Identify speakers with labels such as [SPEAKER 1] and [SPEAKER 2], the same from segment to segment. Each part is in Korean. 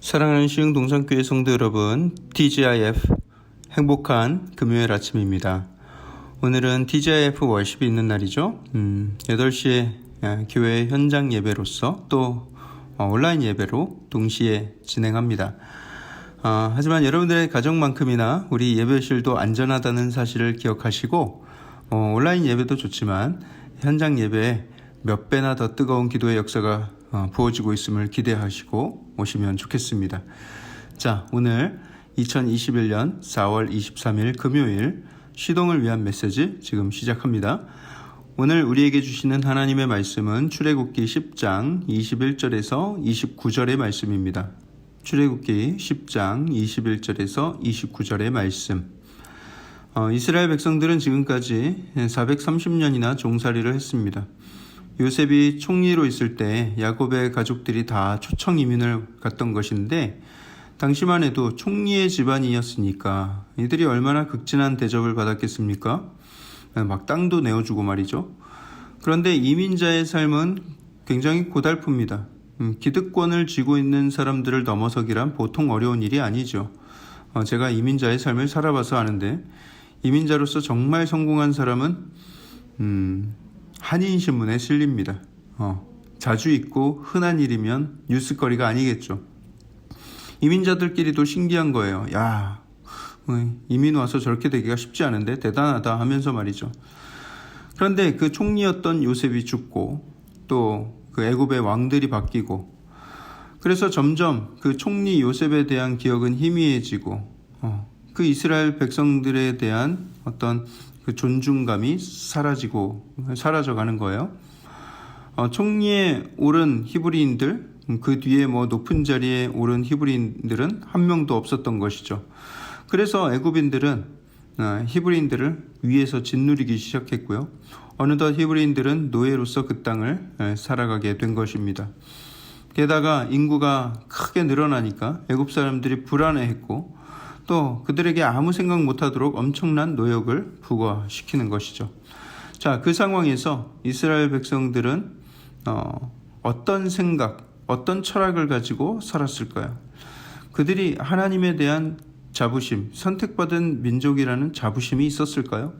[SPEAKER 1] 사랑하는 시흥동산교회 성도 여러분, TGIF 행복한 금요일 아침입니다. 오늘은 TGIF 월십이 있는 날이죠. 8시에 교회 현장 예배로서 또 온라인 예배로 동시에 진행합니다. 하지만 여러분들의 가정만큼이나 우리 예배실도 안전하다는 사실을 기억하시고 온라인 예배도 좋지만 현장 예배에 몇 배나 더 뜨거운 기도의 역사가 부어지고 있음을 기대하시고 오시면 좋겠습니다. 자, 오늘 2021년 4월 23일 금요일 시동을 위한 메시지 지금 시작합니다. 오늘 우리에게 주시는 하나님의 말씀은 출애굽기 10장 21절에서 29절의 말씀입니다. 출애굽기 10장 21절에서 29절의 말씀. 이스라엘 백성들은 지금까지 430년이나 종살이를 했습니다. 요셉이 총리로 있을 때 야곱의 가족들이 다 초청 이민을 갔던 것인데 당시만 해도 총리의 집안이었으니까 이들이 얼마나 극진한 대접을 받았겠습니까? 막 땅도 내어주고 말이죠. 그런데 이민자의 삶은 굉장히 고달픕니다. 기득권을 쥐고 있는 사람들을 넘어서기란 보통 어려운 일이 아니죠. 제가 이민자의 삶을 살아봐서 아는데 이민자로서 정말 성공한 사람은 한인신문에 실립니다. 자주 있고 흔한 일이면 뉴스거리가 아니겠죠. 이민자들끼리도 신기한 거예요. 야, 이민 와서 저렇게 되기가 쉽지 않은데 대단하다 하면서 말이죠. 그런데 그 총리였던 요셉이 죽고 또 그 애굽의 왕들이 바뀌고 그래서 점점 그 총리 요셉에 대한 기억은 희미해지고 그 이스라엘 백성들에 대한 어떤 그 존중감이 사라져가는 거예요. 총리에 오른 히브리인들, 그 뒤에 높은 자리에 오른 히브리인들은 한 명도 없었던 것이죠. 그래서 애굽인들은 히브리인들을 위에서 짓누르기 시작했고요. 어느덧 히브리인들은 노예로서 그 땅을 살아가게 된 것입니다. 게다가 인구가 크게 늘어나니까 애굽 사람들이 불안해했고 또 그들에게 아무 생각 못하도록 엄청난 노역을 부과시키는 것이죠. 자, 그 상황에서 이스라엘 백성들은 어떤 생각, 어떤 철학을 가지고 살았을까요? 그들이 하나님에 대한 자부심, 선택받은 민족이라는 자부심이 있었을까요?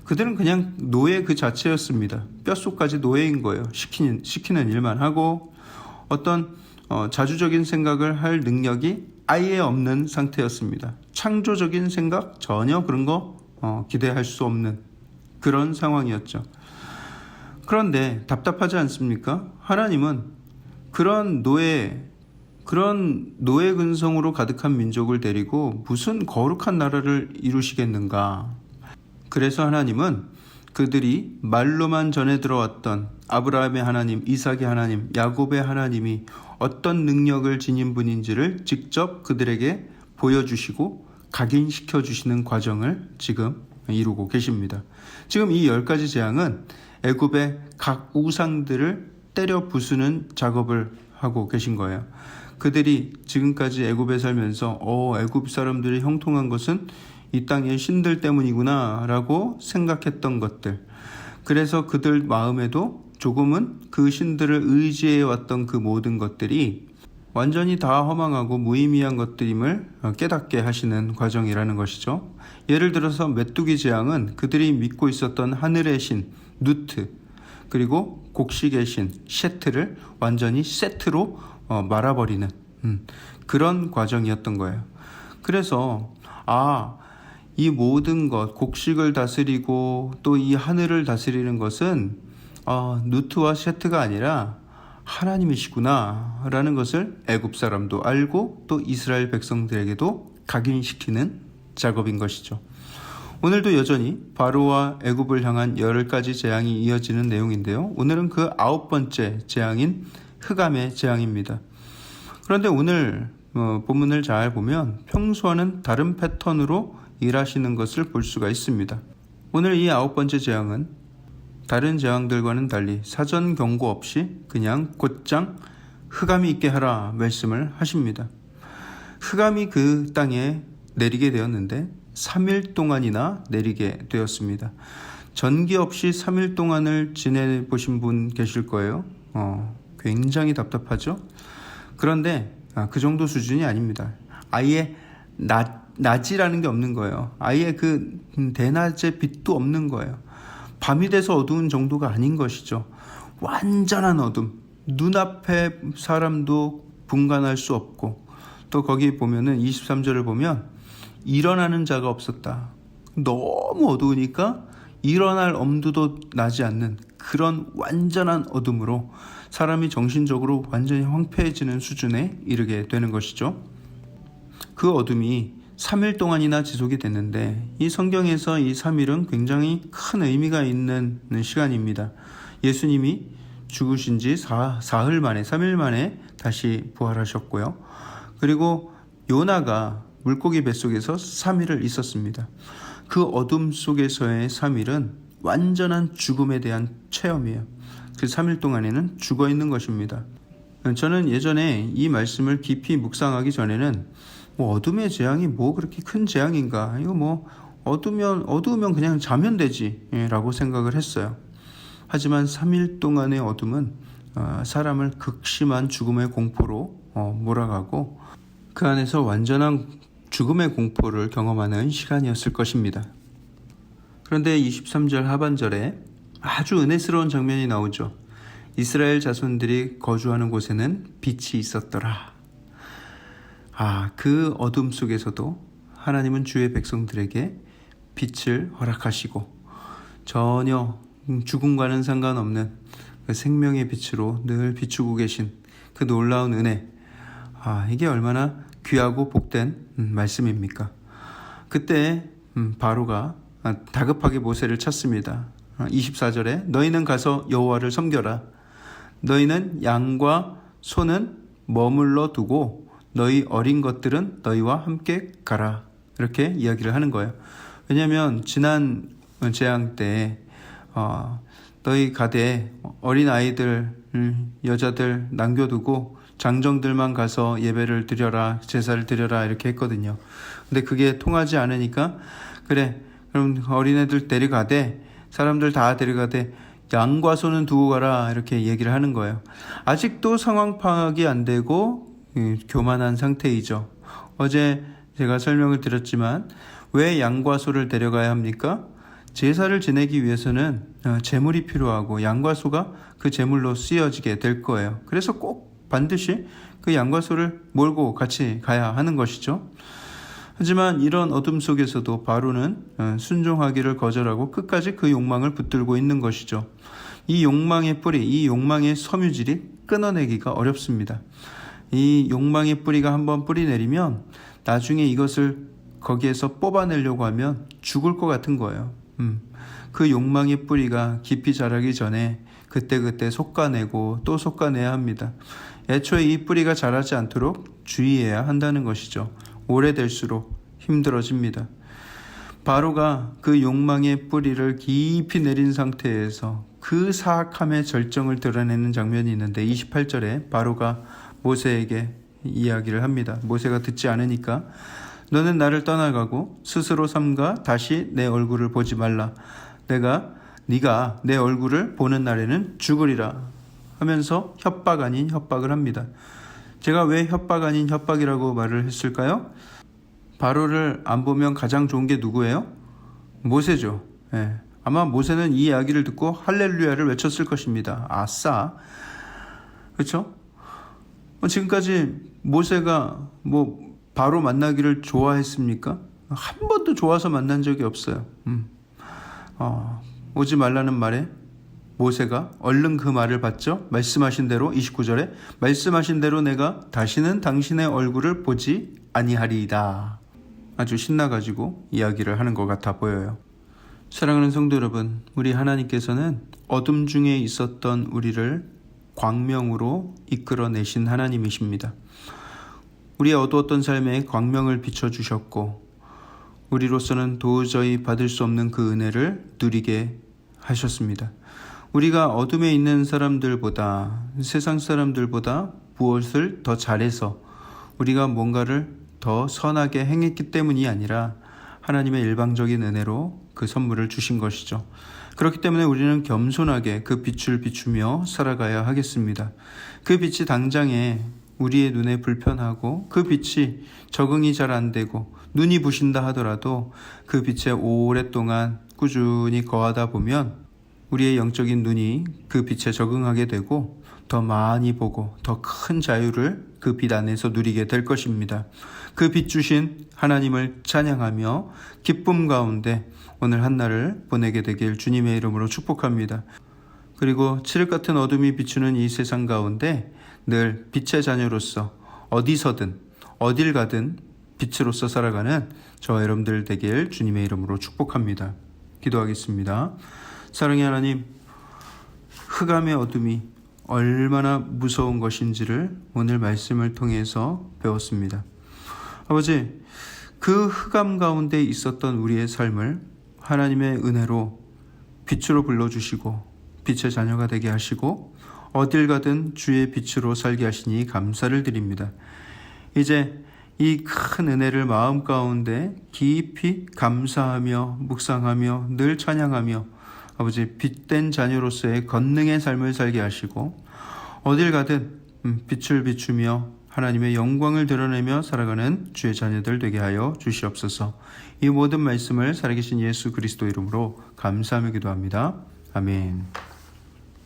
[SPEAKER 1] 그들은 그냥 노예 그 자체였습니다. 뼛속까지 노예인 거예요. 시키는 일만 하고 어떤 자주적인 생각을 할 능력이 아예 없는 상태였습니다. 창조적인 생각 전혀 그런 거 기대할 수 없는 그런 상황이었죠. 그런데 답답하지 않습니까? 하나님은 그런 노예 근성으로 가득한 민족을 데리고 무슨 거룩한 나라를 이루시겠는가? 그래서 하나님은 그들이 말로만 전해 들어왔던 아브라함의 하나님, 이삭의 하나님, 야곱의 하나님이 어떤 능력을 지닌 분인지를 직접 그들에게 보여주시고 각인시켜 주시는 과정을 지금 이루고 계십니다. 지금 이 10가지 재앙은 애굽의 각 우상들을 때려 부수는 작업을 하고 계신 거예요. 그들이 지금까지 애굽에 살면서 애굽 사람들이 형통한 것은 이 땅의 신들 때문이구나 라고 생각했던 것들, 그래서 그들 마음에도 조금은 그 신들을 의지해 왔던 그 모든 것들이 완전히 다 허망하고 무의미한 것들임을 깨닫게 하시는 과정이라는 것이죠. 예를 들어서 메뚜기 재앙은 그들이 믿고 있었던 하늘의 신 누트 그리고 곡식의 신 셰트를 완전히 세트로 말아버리는 그런 과정이었던 거예요. 그래서 이 모든 것, 곡식을 다스리고 또 이 하늘을 다스리는 것은 누트와 셰트가 아니라 하나님이시구나 라는 것을 애굽 사람도 알고 또 이스라엘 백성들에게도 각인시키는 작업인 것이죠. 오늘도 여전히 바로와 애굽을 향한 10가지 재앙이 이어지는 내용인데요. 오늘은 그 9번째 재앙인 흑암의 재앙입니다. 그런데 오늘 본문을 잘 보면 평소와는 다른 패턴으로 일하시는 것을 볼 수가 있습니다. 오늘 이 9번째 재앙은 다른 재앙들과는 달리 사전 경고 없이 그냥 곧장 흑암이 있게 하라 말씀을 하십니다. 흑암이 그 땅에 내리게 되었는데 3일 동안이나 내리게 되었습니다. 전기 없이 3일 동안을 지내보신 분 계실 거예요. 굉장히 답답하죠. 그런데 그 정도 수준이 아닙니다. 아예 낮이라는 게 없는 거예요. 아예 그 대낮의 빛도 없는 거예요. 밤이 돼서 어두운 정도가 아닌 것이죠. 완전한 어둠. 눈앞에 사람도 분간할 수 없고, 또 거기 보면은 23절을 보면 일어나는 자가 없었다. 너무 어두우니까 일어날 엄두도 나지 않는 그런 완전한 어둠으로 사람이 정신적으로 완전히 황폐해지는 수준에 이르게 되는 것이죠. 그 어둠이 3일 동안이나 지속이 됐는데, 이 성경에서 이 3일은 굉장히 큰 의미가 있는 시간입니다. 예수님이 죽으신 지 사흘 만에, 3일 만에 다시 부활하셨고요. 그리고 요나가 물고기 뱃속에서 3일을 있었습니다. 그 어둠 속에서의 3일은 완전한 죽음에 대한 체험이에요. 그 3일 동안에는 죽어 있는 것입니다. 저는 예전에 이 말씀을 깊이 묵상하기 전에는 어둠의 재앙이 뭐 그렇게 큰 재앙인가, 이거 어두우면 그냥 자면 되지 라고 생각을 했어요. 하지만 3일 동안의 어둠은 사람을 극심한 죽음의 공포로 몰아가고, 그 안에서 완전한 죽음의 공포를 경험하는 시간이었을 것입니다. 그런데 23절 하반절에 아주 은혜스러운 장면이 나오죠. 이스라엘 자손들이 거주하는 곳에는 빛이 있었더라. 그 어둠 속에서도 하나님은 주의 백성들에게 빛을 허락하시고, 전혀 죽음과는 상관없는 그 생명의 빛으로 늘 비추고 계신 그 놀라운 은혜. 이게 얼마나 귀하고 복된 말씀입니까? 그때 바로가 다급하게 모세를 찾습니다. 24절에 너희는 가서 여호와를 섬겨라. 너희는 양과 소는 머물러 두고 너희 어린 것들은 너희와 함께 가라. 이렇게 이야기를 하는 거예요. 왜냐하면 지난 재앙 때 너희 가되 어린 아이들, 여자들 남겨두고 장정들만 가서 예배를 드려라, 제사를 드려라 이렇게 했거든요. 근데 그게 통하지 않으니까 그래, 그럼 어린애들 데려가되, 사람들 다 데려가되 양과 소는 두고 가라 이렇게 얘기를 하는 거예요. 아직도 상황 파악이 안 되고 교만한 상태이죠. 어제 제가 설명을 드렸지만 왜 양과 소를 데려가야 합니까? 제사를 지내기 위해서는 제물이 필요하고 양과 소가 그 제물로 쓰여지게 될 거예요. 그래서 꼭 반드시 그 양과 소를 몰고 같이 가야 하는 것이죠. 하지만 이런 어둠 속에서도 바로는 순종하기를 거절하고 끝까지 그 욕망을 붙들고 있는 것이죠. 이 욕망의 뿌리, 이 욕망의 섬유질이 끊어내기가 어렵습니다. 이 욕망의 뿌리가 한번 뿌리 내리면 나중에 이것을 거기에서 뽑아내려고 하면 죽을 것 같은 거예요. 그 욕망의 뿌리가 깊이 자라기 전에 그때그때 솎아내고 또 솎아내야 합니다. 애초에 이 뿌리가 자라지 않도록 주의해야 한다는 것이죠. 오래될수록 힘들어집니다. 바로가 그 욕망의 뿌리를 깊이 내린 상태에서 그 사악함의 절정을 드러내는 장면이 있는데, 28절에 바로가 모세에게 이야기를 합니다. 모세가 듣지 않으니까 너는 나를 떠나가고 스스로 삼가 다시 내 얼굴을 보지 말라. 네가 내 얼굴을 보는 날에는 죽으리라 하면서 협박 아닌 협박을 합니다. 제가 왜 협박 아닌 협박이라고 말을 했을까요? 바로를 안 보면 가장 좋은 게 누구예요? 모세죠. 아마 모세는 이 이야기를 듣고 할렐루야를 외쳤을 것입니다. 아싸. 그렇죠? 지금까지 모세가 바로 만나기를 좋아했습니까? 한 번도 좋아서 만난 적이 없어요. 오지 말라는 말에 모세가 얼른 그 말을 받죠. 말씀하신 대로 29절에 말씀하신 대로 내가 다시는 당신의 얼굴을 보지 아니하리이다. 아주 신나가지고 이야기를 하는 것 같아 보여요. 사랑하는 성도 여러분, 우리 하나님께서는 어둠 중에 있었던 우리를 광명으로 이끌어내신 하나님이십니다. 우리의 어두웠던 삶에 광명을 비춰주셨고, 우리로서는 도저히 받을 수 없는 그 은혜를 누리게 하셨습니다. 우리가 어둠에 있는 사람들보다, 세상 사람들보다 무엇을 더 잘해서 우리가 뭔가를 더 선하게 행했기 때문이 아니라 하나님의 일방적인 은혜로 그 선물을 주신 것이죠. 그렇기 때문에 우리는 겸손하게 그 빛을 비추며 살아가야 하겠습니다. 그 빛이 당장에 우리의 눈에 불편하고 그 빛이 적응이 잘 안 되고 눈이 부신다 하더라도 그 빛에 오랫동안 꾸준히 거하다 보면 우리의 영적인 눈이 그 빛에 적응하게 되고 더 많이 보고 더 큰 자유를 그 빛 안에서 누리게 될 것입니다. 그 빛 주신 하나님을 찬양하며 기쁨 가운데 오늘 한날을 보내게 되길 주님의 이름으로 축복합니다. 그리고 칠흑 같은 어둠이 비추는 이 세상 가운데 늘 빛의 자녀로서 어디서든 어딜 가든 빛으로서 살아가는 저와 여러분들 되길 주님의 이름으로 축복합니다. 기도하겠습니다. 사랑의 하나님, 흑암의 어둠이 얼마나 무서운 것인지를 오늘 말씀을 통해서 배웠습니다. 아버지, 그 흑암 가운데 있었던 우리의 삶을 하나님의 은혜로 빛으로 불러주시고 빛의 자녀가 되게 하시고 어딜 가든 주의 빛으로 살게 하시니 감사를 드립니다. 이제 이 큰 은혜를 마음 가운데 깊이 감사하며 묵상하며 늘 찬양하며 아버지 빛된 자녀로서의 권능의 삶을 살게 하시고 어딜 가든 빛을 비추며 하나님의 영광을 드러내며 살아가는 주의 자녀들 되게 하여 주시옵소서. 이 모든 말씀을 살아계신 예수 그리스도 이름으로 감사하며 기도합니다. 아멘.